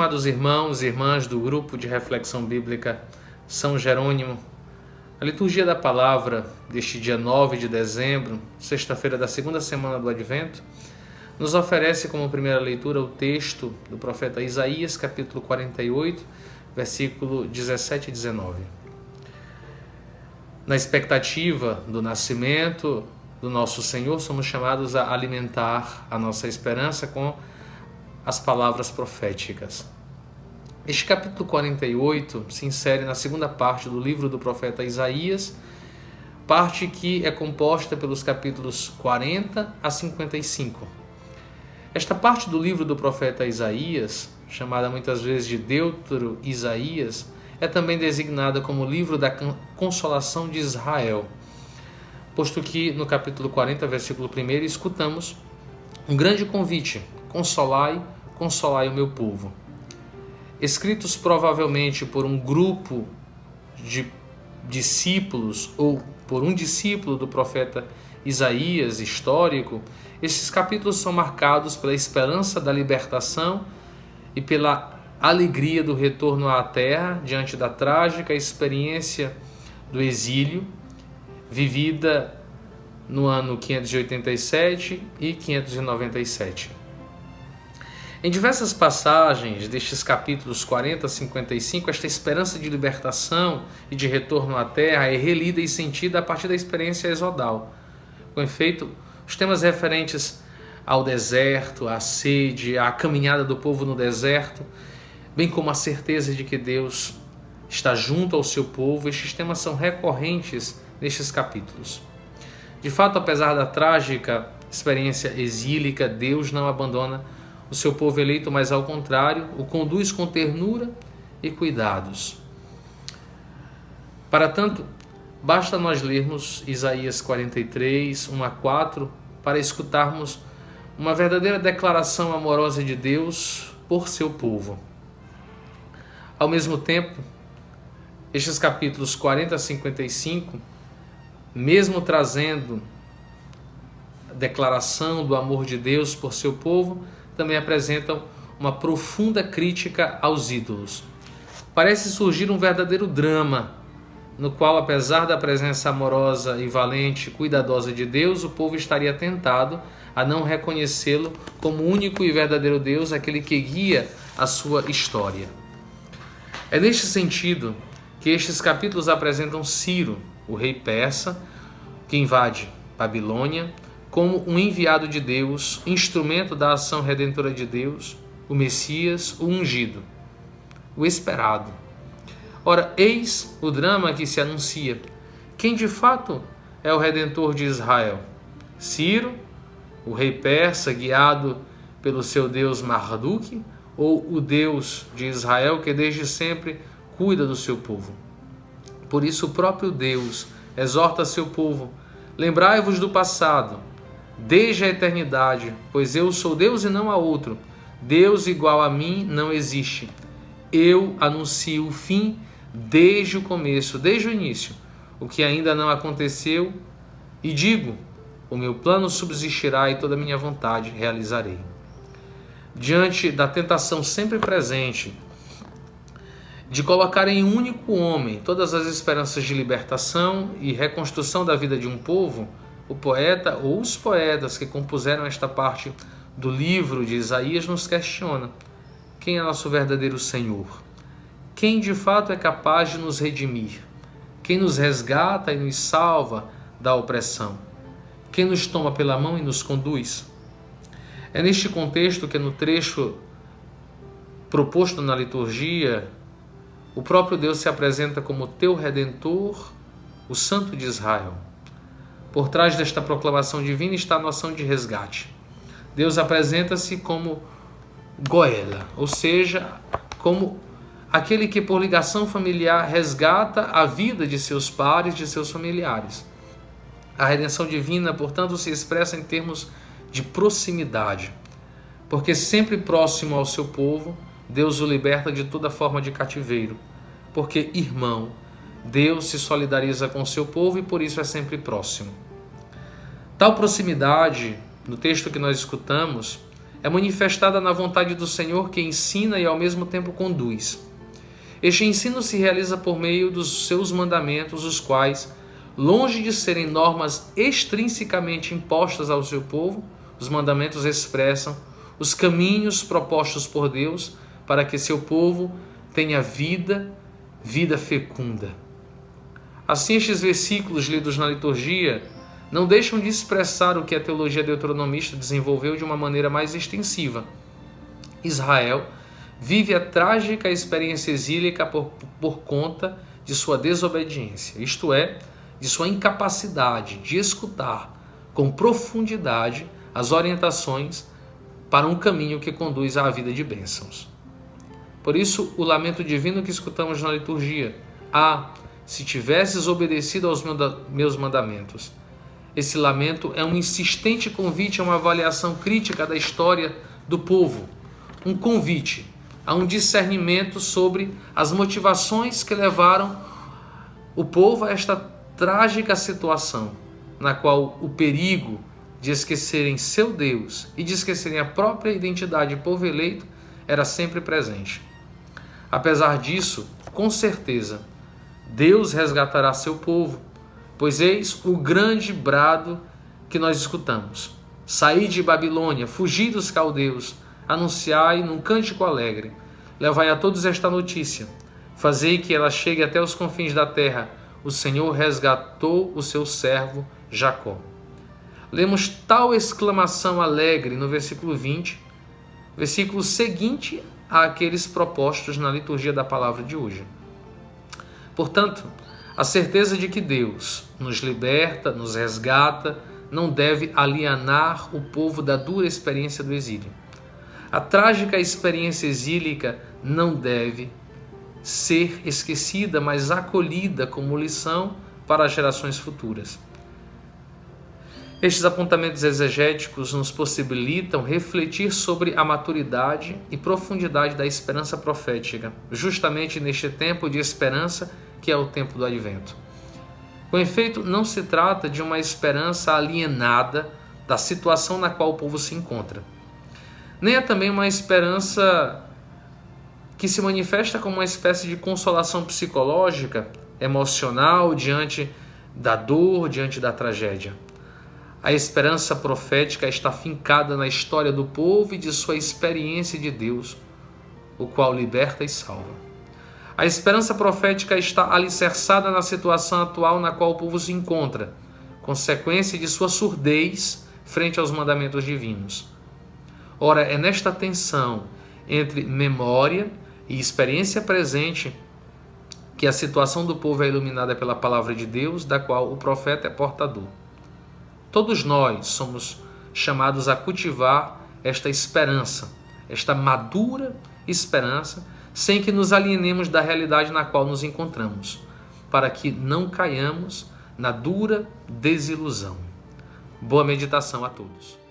estimados irmãos e irmãs do grupo de reflexão bíblica São Jerônimo, a liturgia da palavra deste dia 9 de dezembro, sexta-feira da segunda semana do Advento, nos oferece como primeira leitura o texto do profeta Isaías, capítulo 48, versículo 17 e 19. Na expectativa do nascimento do nosso Senhor, somos chamados a alimentar a nossa esperança com as palavras proféticas. Este capítulo 48 se insere na segunda parte do livro do profeta Isaías, parte que é composta pelos capítulos 40 a 55. Esta parte do livro do profeta Isaías, chamada muitas vezes de Deutero-Isaías, é também designada como livro da consolação de Israel, posto que no capítulo 40, versículo 1, escutamos um grande convite: consolai, consolai o meu povo. Escritos provavelmente por um grupo de discípulos ou por um discípulo do profeta Isaías histórico, esses capítulos são marcados pela esperança da libertação e pela alegria do retorno à terra diante da trágica experiência do exílio vivida no ano 587 e 597. Em diversas passagens destes capítulos 40 a 55, esta esperança de libertação e de retorno à terra é relida e sentida a partir da experiência exodal. Com efeito, os temas referentes ao deserto, à sede, à caminhada do povo no deserto, bem como a certeza de que Deus está junto ao seu povo, estes temas são recorrentes nestes capítulos. De fato, apesar da trágica experiência exílica, Deus não abandona o seu povo eleito, mas ao contrário, o conduz com ternura e cuidados. Para tanto, basta nós lermos Isaías 43, 1 a 4, para escutarmos uma verdadeira declaração amorosa de Deus por seu povo. Ao mesmo tempo, estes capítulos 40 a 55, mesmo trazendo a declaração do amor de Deus por seu povo, também apresentam uma profunda crítica aos ídolos. Parece surgir um verdadeiro drama, no qual, apesar da presença amorosa e valente, cuidadosa de Deus, o povo estaria tentado a não reconhecê-lo como único e verdadeiro Deus, aquele que guia a sua história. É neste sentido que estes capítulos apresentam Ciro, o rei persa, que invade Babilônia, como um enviado de Deus, instrumento da ação redentora de Deus, o Messias, o ungido, o esperado. Ora, eis o drama que se anuncia. Quem de fato é o Redentor de Israel? Ciro, o rei persa, guiado pelo seu deus Marduk, ou o Deus de Israel que desde sempre cuida do seu povo? Por isso o próprio Deus exorta seu povo: lembrai-vos do passado, desde a eternidade, pois eu sou Deus e não há outro. Deus igual a mim não existe. Eu anuncio o fim desde o começo, desde o início, o que ainda não aconteceu, e digo: o meu plano subsistirá e toda a minha vontade realizarei. Diante da tentação sempre presente de colocar em um único homem todas as esperanças de libertação e reconstrução da vida de um povo, o poeta ou os poetas que compuseram esta parte do livro de Isaías nos questiona: quem é nosso verdadeiro Senhor? Quem de fato é capaz de nos redimir? Quem nos resgata e nos salva da opressão? Quem nos toma pela mão e nos conduz? É neste contexto que no trecho proposto na liturgia, o próprio Deus se apresenta como teu Redentor, o Santo de Israel. Por trás desta proclamação divina está a noção de resgate. Deus apresenta-se como Goela, ou seja, como aquele que por ligação familiar resgata a vida de seus pares, de seus familiares. A redenção divina, portanto, se expressa em termos de proximidade, porque sempre próximo ao seu povo, Deus o liberta de toda forma de cativeiro, porque irmão, Deus se solidariza com o seu povo e por isso é sempre próximo. Tal proximidade, no texto que nós escutamos, é manifestada na vontade do Senhor, que ensina e ao mesmo tempo conduz. Este ensino se realiza por meio dos seus mandamentos, os quais, longe de serem normas extrinsecamente impostas ao seu povo, os mandamentos expressam os caminhos propostos por Deus para que seu povo tenha vida fecunda. Assim, estes versículos lidos na liturgia não deixam de expressar o que a teologia deuteronomista desenvolveu de uma maneira mais extensiva. Israel vive a trágica experiência exílica por conta de sua desobediência, isto é, de sua incapacidade de escutar com profundidade as orientações para um caminho que conduz à vida de bênçãos. Por isso, o lamento divino que escutamos na liturgia: se tivesses obedecido aos meus mandamentos. Esse lamento é um insistente convite a uma avaliação crítica da história do povo, um convite a um discernimento sobre as motivações que levaram o povo a esta trágica situação, na qual o perigo de esquecerem seu Deus e de esquecerem a própria identidade de povo eleito era sempre presente. Apesar disso, com certeza, Deus resgatará seu povo, pois eis o grande brado que nós escutamos: saí de Babilônia, fugi dos caldeus, anunciai num cântico alegre, levai a todos esta notícia, fazei que ela chegue até os confins da terra, o Senhor resgatou o seu servo Jacó. Lemos tal exclamação alegre no versículo 20, versículo seguinte àqueles propostos na liturgia da palavra de hoje. Portanto, a certeza de que Deus nos liberta, nos resgata, não deve alienar o povo da dura experiência do exílio. A trágica experiência exílica não deve ser esquecida, mas acolhida como lição para as gerações futuras. Estes apontamentos exegéticos nos possibilitam refletir sobre a maturidade e profundidade da esperança profética, justamente neste tempo de esperança que é o tempo do Advento. Com efeito, não se trata de uma esperança alienada da situação na qual o povo se encontra. Nem é também uma esperança que se manifesta como uma espécie de consolação psicológica, emocional, diante da dor, diante da tragédia. A esperança profética está fincada na história do povo e de sua experiência de Deus, o qual liberta e salva. A esperança profética está alicerçada na situação atual na qual o povo se encontra, consequência de sua surdez frente aos mandamentos divinos. Ora, é nesta tensão entre memória e experiência presente que a situação do povo é iluminada pela palavra de Deus, da qual o profeta é portador. Todos nós somos chamados a cultivar esta esperança, esta madura esperança, sem que nos alienemos da realidade na qual nos encontramos, para que não caiamos na dura desilusão. Boa meditação a todos.